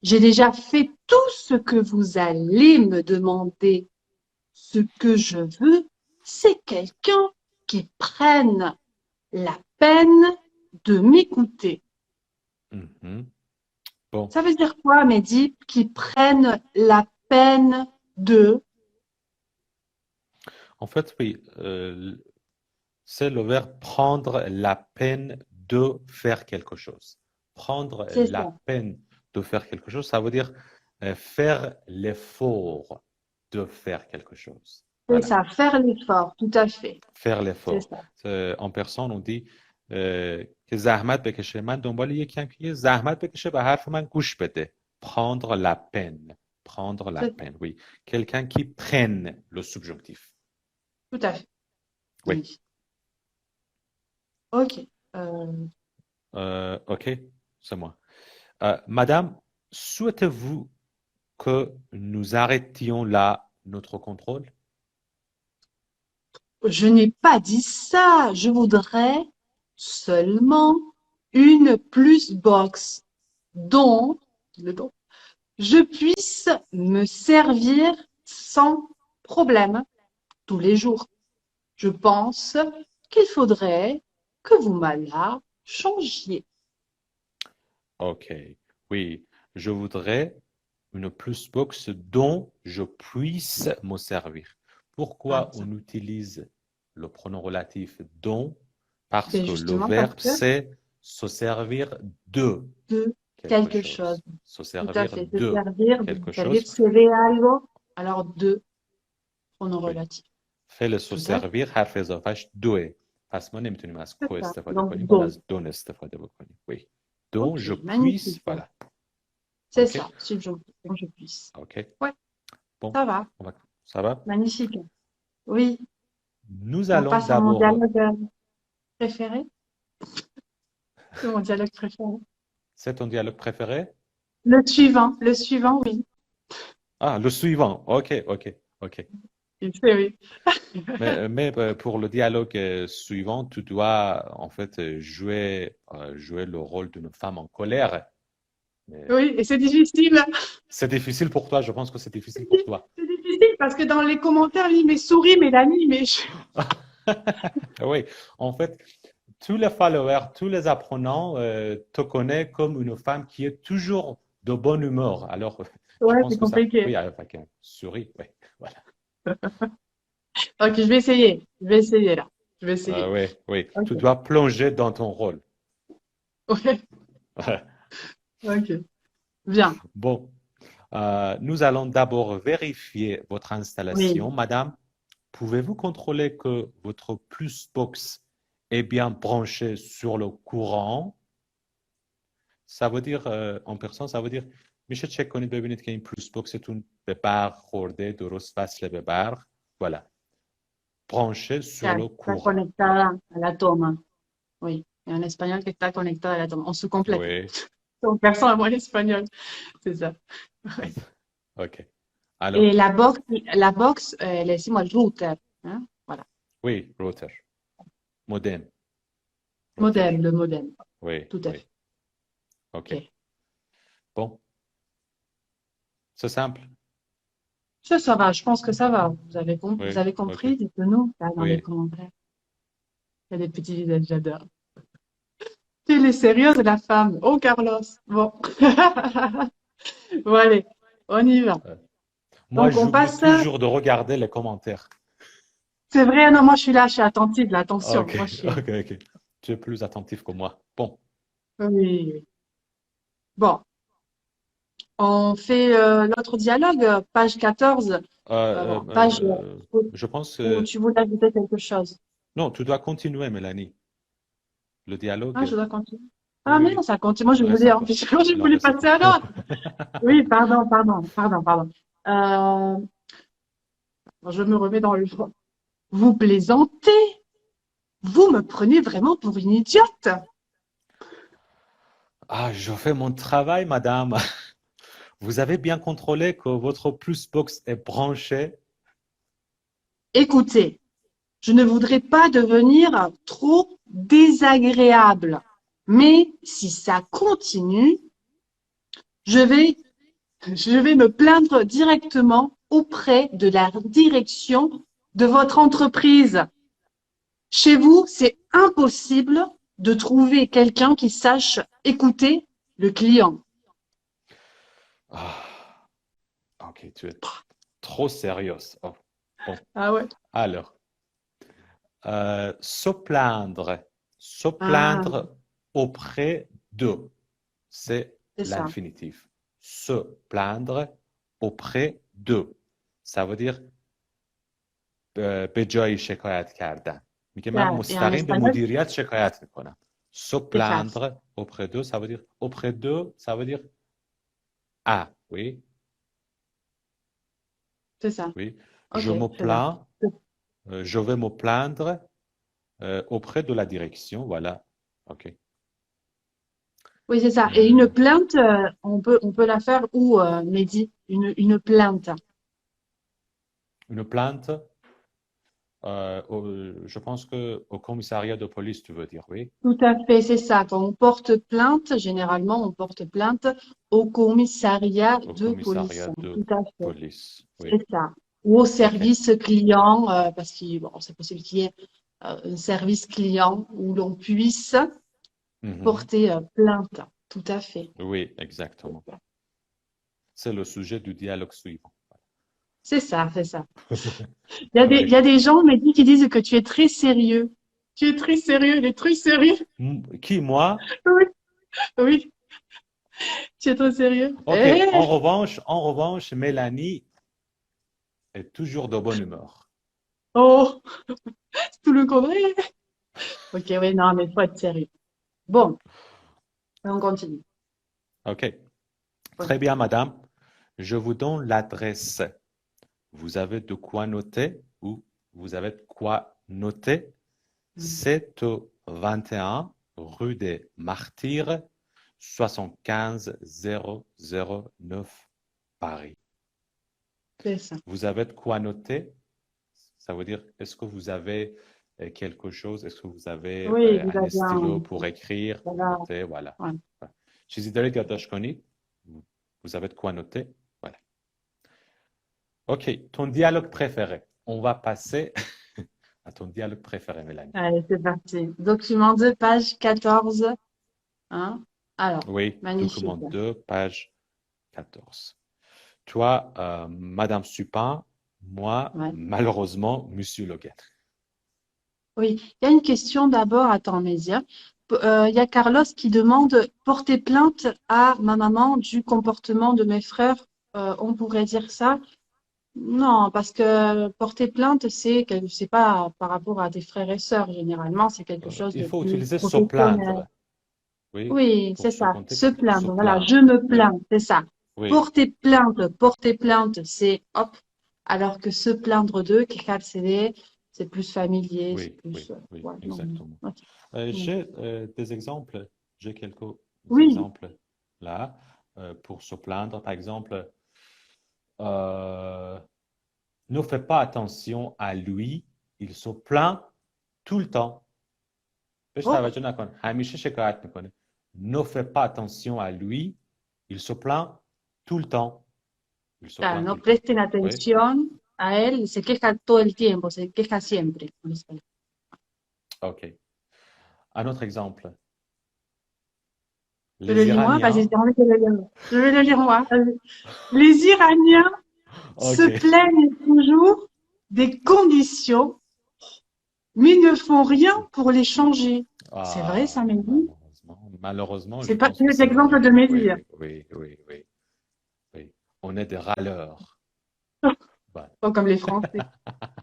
J'ai déjà fait tout ce que vous allez me demander. Ce que je veux, c'est quelqu'un qui prenne la peine de m'écouter. Mhm. Bon, Ça veut dire quoi, Mehdi? Qui prenne la peine de... en fait, oui, c'est le verbe prendre la peine de faire quelque chose. Prendre C'est la ça. peine de faire quelque chose, ça veut dire faire l'effort de faire quelque chose. C'est Voilà, ça. Faire l'effort, tout à fait. faire C'est l'effort. ça. En personne, on dit که زحمت بکشه من دنبال یکم که یه زحمت بکشه به حرف من گوش بده. Prendre la peine. Prendre la C'est ça. peine, oui. Quelqu'un qui prenne le subjonctif. Tout à fait. Oui. Oui. OK. Euh, OK, c'est moi. Madame, souhaitez-vous que nous arrêtions là notre contrôle? je n'ai pas dit ça. Je voudrais seulement une plus box dont, le dont, je puisse me servir sans problème tous les jours. Je pense qu'il faudrait que vous me la changiez. Ok. Oui, je voudrais une plus box dont je puisse me servir. Ah, Pourquoi tiens. on utilise le pronom relatif dont? Parce Ben que le justement parce verbe, que c'est se servir de de quelque quelque chose. chose. Se Tout à servir fait. Se de servir, quelque ça veut dire chose. serrer algo, alors de pronom Oui. relatif. فعل سو Tout à fait. سرویر حرف اضافهش دوه پس ما نمیتونیم از C'est کو ça. استفاده Donc, کنیم باید dont. از دون استفاده بکنیم oui dont Ok, je puisse magnifique. voilà C'est ok ça, subjonctif, dont je puisse. ok Ouais, bon ça va. ça va Magnifique. Oui, nous on allons passe à mon d'abord dialogue préféré. C'est mon dialogue préféré. c'est ton dialogue préféré Le suivant, oui. ah le suivant ok ok ok Il fait, oui. mais pour le dialogue suivant tu dois en fait jouer le rôle d'une femme en colère mais Oui, et c'est difficile. c'est difficile pour toi je pense que c'est difficile pour toi C'est difficile parce que dans les commentaires, il met souris, Mélanie, mais oui en fait tous les followers, tous les apprenants te connaissent comme une femme qui est toujours de bonne humeur. Alors, je ouais, pense c'est que ça, compliqué. oui, avec un sourire, oui, voilà. Ok, je vais essayer. Je vais essayer là. Je vais essayer. Oui, oui, Ok. tu dois plonger dans ton rôle. Ouais, ok. Bien. Bon, nous allons d'abord vérifier votre Oui. installation. Madame, pouvez-vous contrôler que votre plus box est bien branché sur le courant? Ça veut dire, en personne, ça veut dire میشه چک کنید ببینید که این پلوس بوکستون به برق خورده درست وصله به برق voilà branché sur Ya, le está courant conectada a la toma. Oui. En español que está conectada a la toma. On se complète. oui Son personne à moi l'espagnol. C'est ça. ok alors Et la box, le decimos el router. Hein. Voilà. oui router modem router Modem, le modem. oui Tout à oui fait. ok Ok. bon c'est simple Ça va. Je pense que ça va. Vous oui avez ok compris? Dites-nous là dans les oui commentaires. Il y a des petits visages, j'adore. Elle est sérieuse, la femme. Oh, Carlos. Bon. Bon, allez, on y va. Euh, moi Donc, on j'oublie passe. toujours de regarder les commentaires C'est vrai, non, moi, je suis là, je suis attentive, là, attention. ok Moi, je suis. ok ok tu es plus attentif que moi bon Oui, oui. Bon, on fait l'autre dialogue, page 14. Euh, Bon, euh, page euh, je pense où que tu voulais ajouter quelque chose. non tu dois continuer Mélanie le Ah, dialogue je dois continuer. oui Ah, oui mais non, oui ça continue. Moi, je ouais, voulais, ça en compte. plus, je Non, voulais vas-y. passer à l'autre. Oui, pardon. Euh, je me remets dans le. Vous plaisantez? Vous me prenez vraiment pour une idiote? Ah, je fais mon travail, madame. Vous avez bien contrôlé que votre plus box est branché. Écoutez, je ne voudrais pas devenir trop désagréable, mais si ça continue, je vais, je vais me plaindre directement auprès de la direction de votre entreprise. Chez vous, c'est impossible de trouver quelqu'un qui sache écouter le client. Ah, ok, tu es trop sérieuse. Oh, bon, Ah ouais. alors, se plaindre. Se Ah, plaindre auprès de. C'est c'est ça. l'infinitif. Se plaindre auprès de. Ça veut dire به جایی شکایت کردن میگه من Et en مستقیم به espagnol, مدیریت شکایت میکنم se c'est face. plaindre auprès d'eux ça veut dire auprès d'eux ça veut dire ah oui C'est ça. oui Ok, je me très bien. plains je vais me plaindre auprès de la direction voilà ok Oui, c'est ça. Et Euh, une plainte, on peut la faire où, Mehdi? Une plainte. une plainte Je pense que au commissariat de police, tu veux dire, oui. Tout à fait, c'est ça. Quand on porte plainte, généralement, on porte plainte au commissariat Au de police. commissariat de Tout à fait, police, oui. c'est ça. Ou au OK. service client, parce que bon, c'est possible qu'il y ait un service client où l'on puisse Mhm. porter plainte. Tout à fait. Oui, exactement. C'est le sujet du dialogue suivant. C'est ça, c'est ça. Il y Oui. a des gens, mais qui disent que tu es très sérieux. Tu es très sérieux, il est très sérieux. Qui, moi? Oui, oui, tu es très sérieux. OK. Eh, En revanche, Mélanie est toujours de bonne humeur. oh, tout le contraire. Ok, oui, non, mais il faut être sérieux. Bon, on continue. OK. Très bien, madame. Je vous donne l'adresse. Vous avez de quoi noter ou vous avez de quoi noter. C'est au 21 rue des Martyrs, 75 009 Paris. C'est ça. Vous avez de quoi noter? Ça veut dire, est-ce que vous avez quelque chose? Est-ce que vous avez Oui, vous un avez stylo un, pour écrire, pour voilà, noter? Voilà. ouais. Chez Idole Gadoshkoni, vous avez de quoi noter? Voilà. OK. Ton dialogue préféré. On va passer à ton dialogue préféré, Mélanie. Allez, c'est parti. Document 2, page 14. Hein? Alors, Oui, document magnifique. 2, page 14. Toi, Madame Supin, moi, Ouais. malheureusement, Monsieur Logan. Oui, il y a une question d'abord, attends, Mésia. Il y a Carlos qui demande porter plainte à ma maman du comportement de mes frères. On pourrait dire ça? Non, parce que porter plainte, c'est pas par rapport à des frères et sœurs, généralement, c'est quelque chose Il de faut plus utiliser se professionnel. plaindre. Oui, Oui, c'est pour ce ça. Se contexte, se plaindre. Voilà, je plaindre. me Oui, plains, c'est ça. oui, Porter plainte, c'est hop. Alors que se plaindre d'eux, quejarse, c'est plus familier, c'est oui, plus. oui, oui, Ouais, non, non. exactement. Ok. Mm. J'ai des exemples, j'ai quelques Oui, exemples là pour se plaindre. Par exemple, euh, ne fais pas attention à lui, il se plaint tout le temps. بهش oh, توجه نکن همیشه شکایت میکنه ne fais pas attention à lui il se plaint tout le temps il se claro, plaint tout no le temps presten oui atención a él, se queja todo el tiempo, se queja siempre. En español. ok un autre exemple Je le les lis moi, vas-y, Iraniens j'ai envie de le lire. Je vais le lire moi. Les Iraniens se ok plaignent toujours des conditions, mais ne font rien pour les changer. C'est vrai, ça, ah Mehdi? malheureusement je C'est pas pense que que c'est l'exemple vrai de oui Médire. oui oui oui oui oui on est des râleurs voilà. Pas comme les Français.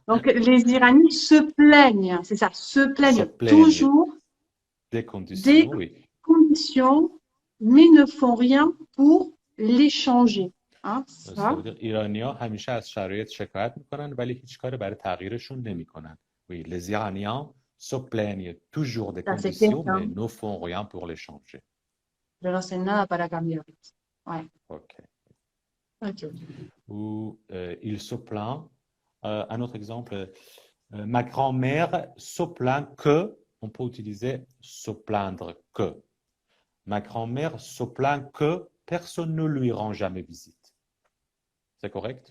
Donc, les Iraniens se plaignent, c'est ça, se se plaignent plaignent toujours des des conditions oui. conditions, mais ne font rien pour les changer. Hein, Ça ça, veut dire ایرانی‌ها همیشه از شرایط شکایت میکنن ولی هیچ کاری برای تغییرشون نمیکنن. Oui, les Iraniens se plaignent toujours des ça c'est conditions, mais quelqu'un. ne font rien pour les changer. Je no hacen nada para cambiarlos. Ouais, Ok. ok. Ou il se plaint. Un autre exemple, ma grand-mère se plaint que, on peut utiliser se plaindre que. Ma grand-mère se plaint que personne ne lui rend jamais visite. C'est correct?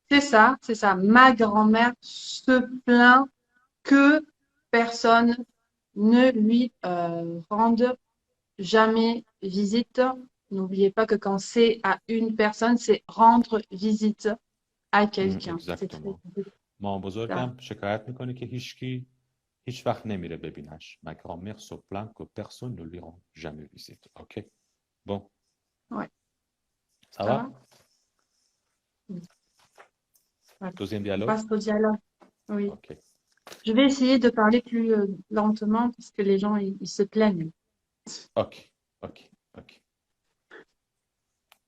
C'est ça, c'est ça. Ma grand-mère se plaint que personne ne lui rende jamais visite. N'oubliez pas que quand c'est à une personne, c'est rendre visite à quelqu'un. C'est très Exactement. مامان ça. بزرگم شکایت میکنه که هیچ وقت نمیره ببینش. Ma grand-mère se plaint que personne ne lui rend jamais visite. OK? Bon, Ouais, ça ça va? va? Voilà. Deuxième On dialogue? passe au dialogue. Oui. OK. Je vais essayer de parler plus lentement parce que les gens, ils se plaignent. OK. OK. OK.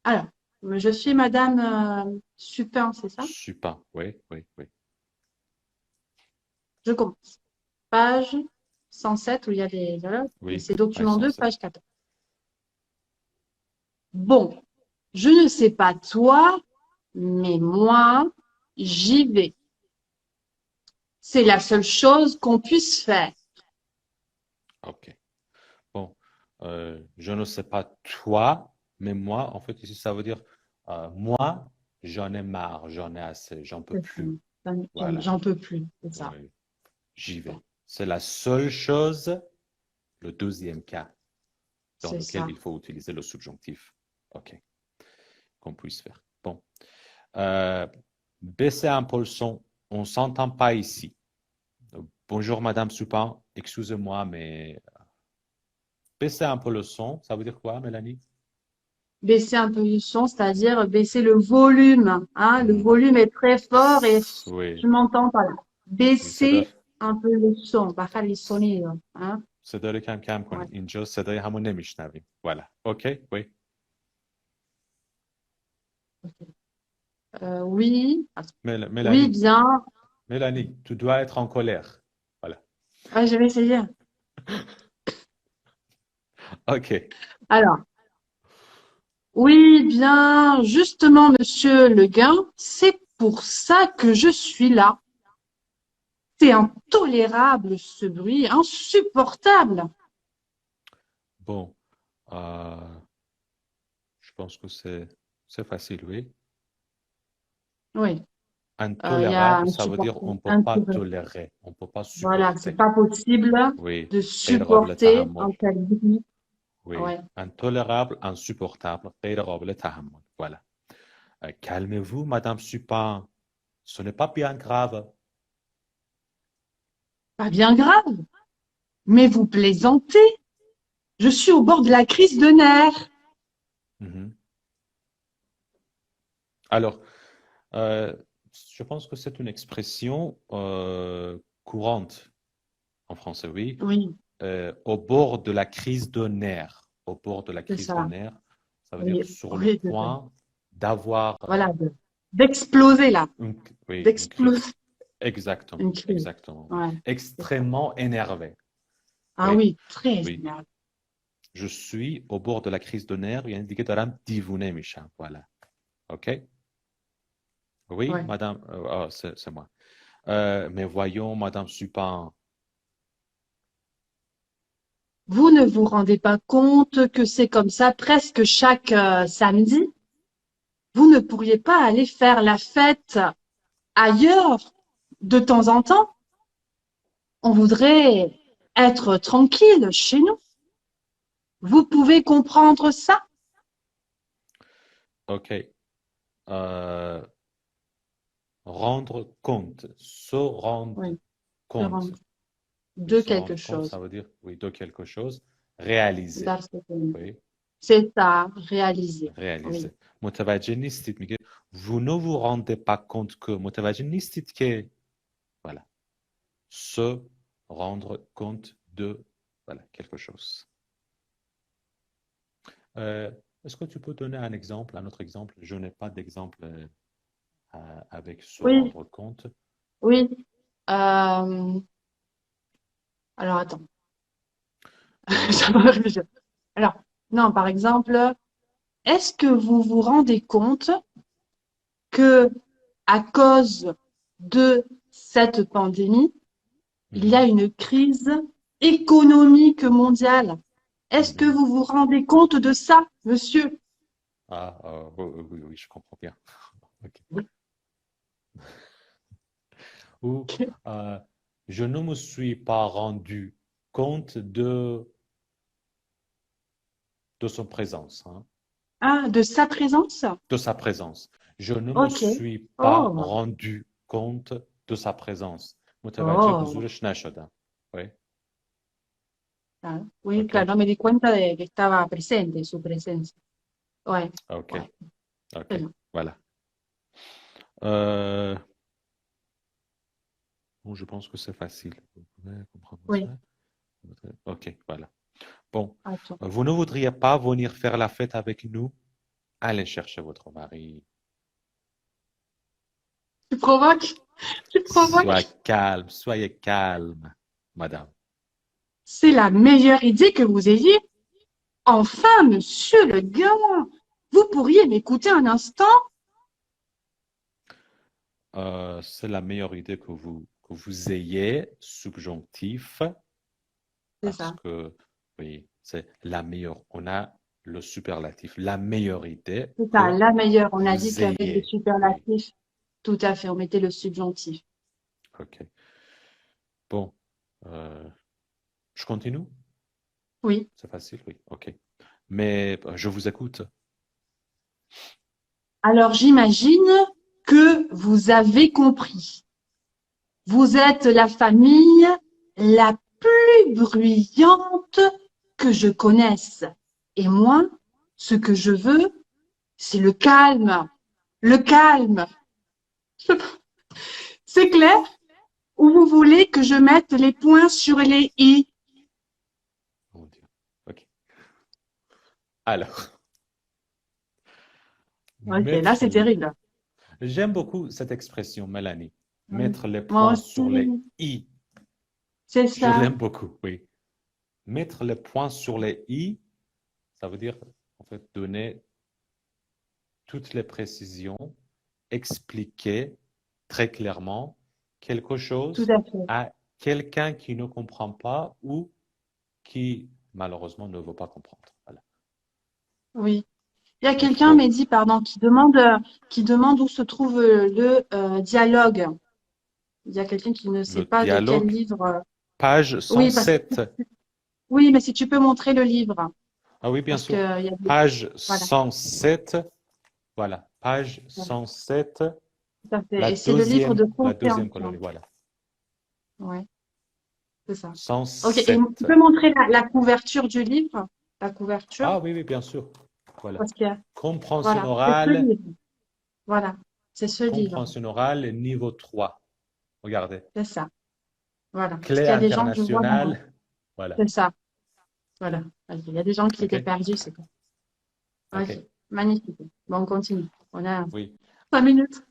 Alors, je suis Madame Supin, c'est ça? Super. Oui, oui, oui. Je commence. Page 107 où il y a les dialogues. Et Oui, c'est page document 2, 107. page 14. Bon, je ne sais pas toi, mais moi, j'y vais. C'est la seule chose qu'on puisse faire. Ok. Bon, je ne sais pas toi, mais moi, en fait, ici, ça veut dire moi, j'en ai marre, j'en ai assez, j'en peux C'est ça. plus. Voilà, J'en peux plus, c'est ça. ouais, j'y vais. Bon, C'est la seule chose, le deuxième cas dans c'est lequel ça. il faut utiliser le subjonctif. Ok, qu'on puisse faire. Bon, euh, baissez un peu le son, on ne s'entend pas ici. Bonjour, Madame Supin, excusez-moi, mais baissez un peu le son, ça veut dire quoi, Mélanie? Baisser un peu le son, c'est-à-dire baisser le volume. Hein, le Hmm. volume est très fort et Oui, je m'entends pas là. oui, صدا Baisser un peu le son. Bajar el sonido. Hein, صدا رو کم کم ouais. کنید اینجا صدای همون نمیشنویم voilà ok oui Oui, oui, Mélanie bien. Mélanie tu dois être en colère voilà Ouais, je vais essayer. ok Alors, oui, bien, justement, Monsieur Le Guin, c'est pour ça que je suis là. C'est intolérable ce bruit, insupportable. bon euh, je pense que c'est facile oui Oui, il y a intolérable ça veut dire on insupportable. ne peut pas tolérer on ne peut pas Voilà, c'est supporter pas possible oui de غير قابل supporter un تحمل tel bruit. oui Ouais. intolérable insupportable غير قابل تحمل voilà. Calmez-vous Madame Supin ce n'est pas bien grave. Pas bien grave, mais vous plaisantez. Je suis au bord de la crise de nerfs. Mhm. Alors, Euh, je pense que c'est une expression courante en français, oui. Oui, Au bord de la crise de nerfs. Au bord de la c'est crise de ça. nerfs, ça veut dire Oui, sur le oui, c'est ça. point d'avoir Voilà, d'exploser là, une, oui, une d'exploser crise. Exactement, une crise. exactement, oui. Ouais, c'est ça. Extrêmement énervé. Ah Oui, oui, très oui. énervé. Je suis au bord de la crise de nerfs. Il y a indiqué Taram Divune Misha. Voilà. OK? Oui, Ouais. madame. C'est moi. Mais voyons, madame Supin. Vous ne vous rendez pas compte que c'est comme ça presque chaque samedi? Vous ne pourriez pas aller faire la fête ailleurs de temps en temps? On voudrait être tranquille chez nous. Vous pouvez comprendre ça? OK. Euh, rendre compte, se rendre Oui, se compte. rendre Oui, de se quelque rendre compte, ça chose. veut dire, oui, de quelque chose. Réaliser, Darse compte. oui, C'est à réaliser. Oui. réaliser. متوجه نیستید میگه vous ne vous rendez pas compte que متوجه نیستید که voilà se rendre compte de voilà quelque chose. Euh, est-ce que tu peux donner un exemple, un autre exemple? Je n'ai pas d'exemple avec se Oui, rendre compte. oui. Euh, alors attends, ça Euh, va réfléchir. Alors, non, par exemple, est-ce que vous vous rendez compte que à cause de cette pandémie, il y a mhm, une crise économique mondiale? Est-ce que mhm. vous vous rendez compte de ça, monsieur? Ah, oui, oui, oui, oui, je comprends bien. Ok. Oui. Ou euh, je ne me suis pas rendu compte de son présence, hein, Ah, de sa présence? de sa présence. Je ne me Ok. suis pas Oh, rendu compte de sa présence. متوجه oh. حضورش نشدم. Oui, Ah, oui, ok, claro, no me di cuenta de que estaba presente, su presencia. Ouais, ok, ouais, très ok, bien. voilà. Euh, bon, je pense que c'est facile. Vous pouvez comprendre Oui, ça? Ok, voilà. Bon, attends. vous ne voudriez pas venir faire la fête avec nous? Allez chercher votre mari. Tu provoques? Tu provoques? Soyez calme, madame. C'est la meilleure idée que vous ayez. Enfin, monsieur le gars, vous pourriez m'écouter un instant? C'est la meilleure idée que vous ayez subjonctif C'est parce ça. que, oui, c'est la meilleure. On a le superlatif, la meilleure idée C'est ça, que la meilleure. On a dit vous qu'avec le ayez. Oui, superlatif, tout à fait, on mettait le subjonctif. ok. Bon, euh, je continue? Oui. C'est facile, oui, ok. Mais je vous écoute. Alors, j'imagine que vous avez compris. Vous êtes la famille la plus bruyante que je connaisse. Et moi, ce que je veux, c'est le calme. Le calme. C'est clair? Ou vous voulez que je mette les points sur les i? Mon Dieu. Ok. Alors, Ok, là, c'est mettre. terrible. J'aime beaucoup cette expression, Mélanie. Oui. Mettre les Moi points aussi, sur les i. c'est Je ça. l'aime beaucoup, oui. Mettre les points sur les i, ça veut dire en fait donner toutes les précisions, expliquer très clairement quelque Tout chose à fait. à quelqu'un qui ne comprend pas ou qui malheureusement ne veut pas comprendre. Voilà. Oui. Il y a quelqu'un, Mettre Mehdi, pardon, qui demande où se trouve le dialogue. Il y a quelqu'un qui ne sait le pas de quel dialogue, livre. page Oui, parce que 107. oui, mais si tu peux montrer le livre, Ah oui, bien parce que sûr. il y a Page voilà, 107. Voilà, page voilà, 107, tout à fait. Et c'est le livre de la deuxième colonie, compréhension. voilà. Ouais, c'est ça. Ok. Et tu 107. peux montrer la couverture du livre, la couverture, Ah oui, oui, bien sûr. Voilà. parce que Compréhension voilà, c'est ce orale, livre. Voilà, c'est ce livre. compréhension orale, niveau 3. Regardez. C'est ça. Voilà. Parce Clé qu'il y a des gens, je vois dans. internationale. Voilà. C'est ça. Voilà. Il y a des gens qui OK? étaient perdus, c'est quoi. Ok. OK. Magnifique. Bon, on continue. On a Oui. 5 minutes.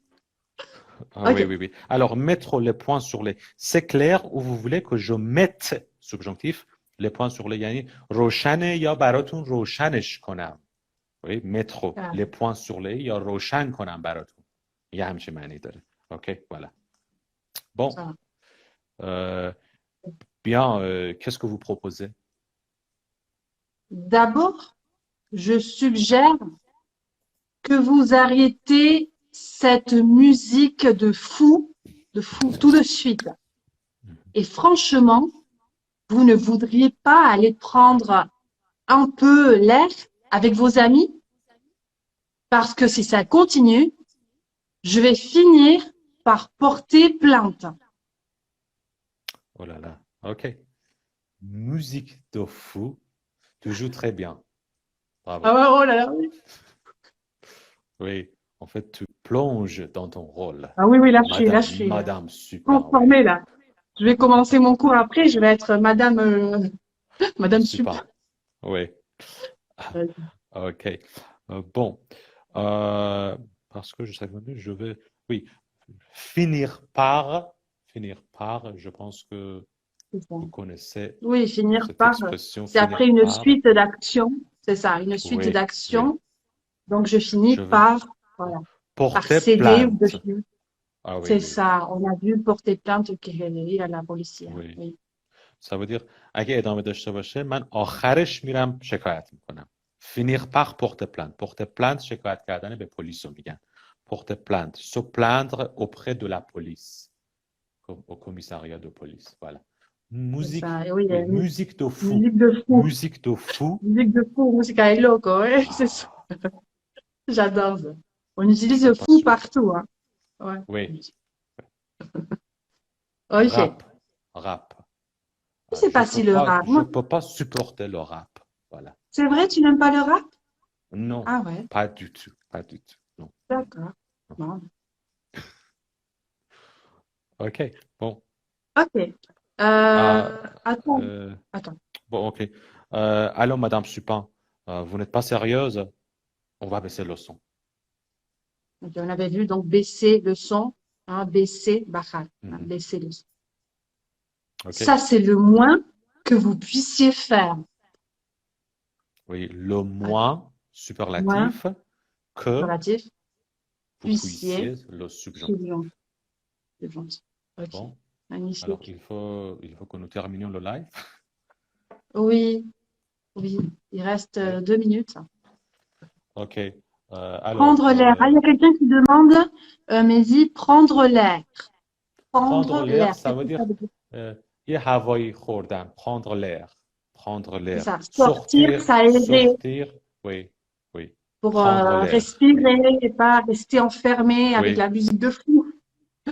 Ah oui, Ok. oui, oui. Alors, mettre les points sur les. C'est clair ou vous voulez que je mette, subjonctif, les points sur les. یعنی روشنه یا براتون روشنش کنم. Oui, mettre Ah, les points sur les یا روشن کنم براتون. یه همچین معنی داره. OK, voilà. Bon, ça va. euh, bien, qu'est-ce que vous proposez? D'abord, je suggère que vous arrêtez cette musique de fou, tout de suite. Et franchement, vous ne voudriez pas aller prendre un peu l'air avec vos amis? Parce que si ça continue, je vais finir par porter plainte. Oh là là, OK. Musique de fou, tu joues très bien. Ah Bravo. ouais, oh là là, oui. Oui, en fait, tu plonges dans ton rôle. Ah oui, oui, là, je suis Madame Super, oui. transformée, là. Je vais commencer mon cours après, je vais être Madame Super. Super, oui. OK. Bon, euh, parce que je sais que je vais, oui, finir par, je pense que C'est ça. vous connaissez Oui, finir cette par, expression, c'est finir après une par. suite d'actions, c'est ça, une suite Oui, oui, d'actions. Donc, je finis je vais par, voilà, par porter céder ou de plainte. Ah oui, c'est oui, oui, ça. On a dû porter plainte au à la police. oui. Oui, Ça veut dire اگه ادامه داشته باشه من آخرش میرم شکایت میکنم. finir par porter plainte. porter plainte شکایت کردن به پلیس رو میگن. porter plainte, se plaindre auprès de la police, au commissariat de police. Voilà. c'est Musique, ça. Et oui, oui, musique de fou. musique de fou. Musique de fou. Musique de fou, musica e loco. Ouais, c'est ça. Ah, J'adore ça. On utilise c'est le pas fou sûr. partout, hein. Ouais. Oui, Ok. rap, rap. Je sais pas si le rap. Je Moi, peux pas supporter le rap. Voilà. c'est vrai, tu n'aimes pas le rap? Non, Ah ouais, pas du tout, pas du tout. Non, d'accord. non. Bon. Ok, bon. Ok. Ah, Attends, euh, attends. bon, ok. Allô, Madame Supin, vous n'êtes pas sérieuse? On va baisser le son. Ok, on avait vu donc baisser le son, hein, baisser, bahal, hein, Mhm. baisser le son. Ok. Ça, c'est le moins que vous puissiez faire. Oui, le Ok. moins Moins, superlatif que relatif, vous puissiez, puissiez, le subjonctif. subjonctif, subjonctif. Ok. Bon. Alors, Magnifique. il faut que nous terminions le live. Oui, oui. Il reste Oui. 2 minutes. OK. Alors, Prendre l'air. Ah, il y a quelqu'un qui demande, Mehdi, prendre l'air. prendre Prendre l'air, l'air. ça Qu'est-ce veut que ça dire veut dire? یه هوایی خوردن. Prendre l'air. Prendre C'est l'air. ça. Sortir, Sortir, s'aérer sortir. Oui, oui. pour Prendre l'air. Oui, respirer et pas rester enfermé avec oui, la musique de fou.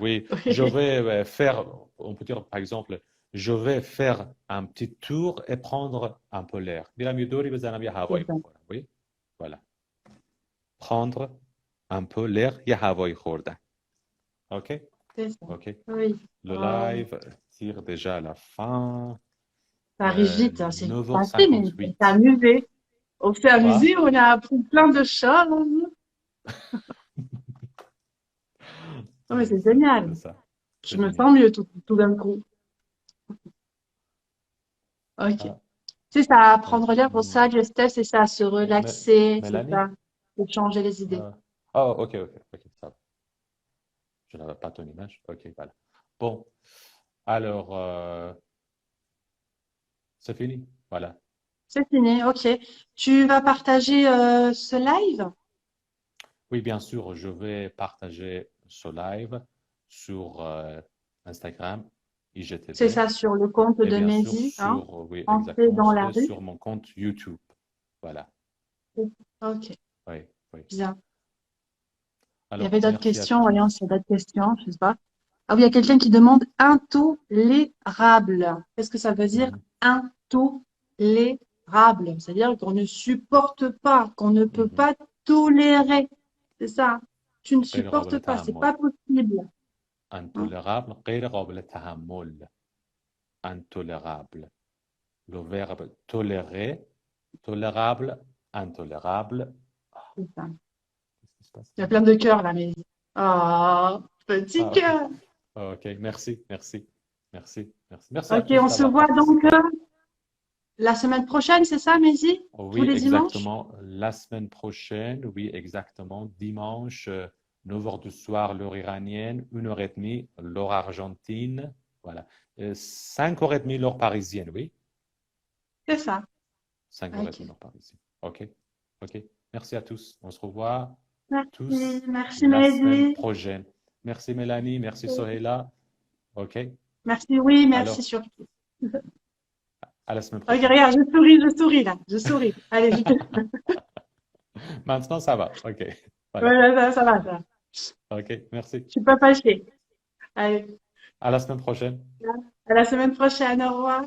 oui. Je vais faire, on peut dire par exemple, je vais faire un petit tour et prendre un peu l'air. میرم یه دوری بزنم یه C'est هوایی ça. بخورم. Oui, voilà. Prendre un peu l'air, یه هوایی خوردن. OK? C'est ça. OK. Oui. Le Oh, live tire déjà à la fin. ça arrive vite, hein, c'est vite passé, mais on s'est 9h58. amusé. On s'est Quoi? amusé, on a appris plein de choses. Non, mais Oui, c'est c'est génial. ça. Je C'est me génial. sens mieux tout d'un coup. Ok. Ah, C'est ça, oui. prendre l'air pour ça, Justin, c'est ça, se relaxer, c'est Mélanie? ça, de changer les idées. Ah, oh, OK, OK, OK, ça va. Je n'avais pas ton image. OK, voilà. Bon, alors, c'est fini. Voilà. C'est fini, ok. Tu vas partager ce live? Oui, bien sûr, je vais partager ce live sur Instagram, C'est IGTV, ça, sur le compte et de bien sûr Mehdi, hein, sur, oui, Entrer exactement, dans la et rue. sur mon compte YouTube. Voilà. Ok, Oui, oui. bien. Il y Alors, avait d'autres merci à questions, voyons s'il tous. y a d'autres questions, je sais pas. Ah oui, il y a quelqu'un qui demande intolérable. Qu'est-ce que ça veut dire Mhm, intolérable? C'est-à-dire qu'on ne supporte pas, qu'on ne peut mhm. pas tolérer. C'est ça. Tu ne غیر قابل supportes pas, c'est تحمل. pas possible. Hein. Intolérable, غیر قابل تحمل. Intolérable. Le verbe tolérer, tolérable, intolérable. Ah, C'est ça. qu'est-ce qui se passe Il y a là? plein de cœurs là, mais. Oh, petit Ah, cœur. ok, merci, merci, merci, merci. Merci à Ok, tous on se d'avoir voit donc participé. la semaine prochaine, c'est ça, Mézi? Tous Oui, les dimanches? exactement. La semaine prochaine, oui, exactement. Dimanche, 9 heures du soir, l'heure iranienne, 1h30, l'heure argentine. Voilà. 5h30, l'heure parisienne, oui. C'est ça. 5h30, Ok. l'heure parisienne. OK. OK. Merci à tous. On se revoit Merci, tous merci la semaine Mehdi. prochaine. Merci Mélanie, merci Soheila. OK. Merci, oui, merci Alors, surtout. à la semaine Ok, prochaine. regarde, je souris là, je souris. Allez, je te... Maintenant, ça va. OK. Voilà. Ouais, ça va, ça. OK. Merci. Je suis pas fâchée. Allez, À la semaine prochaine. à la semaine prochaine, au revoir.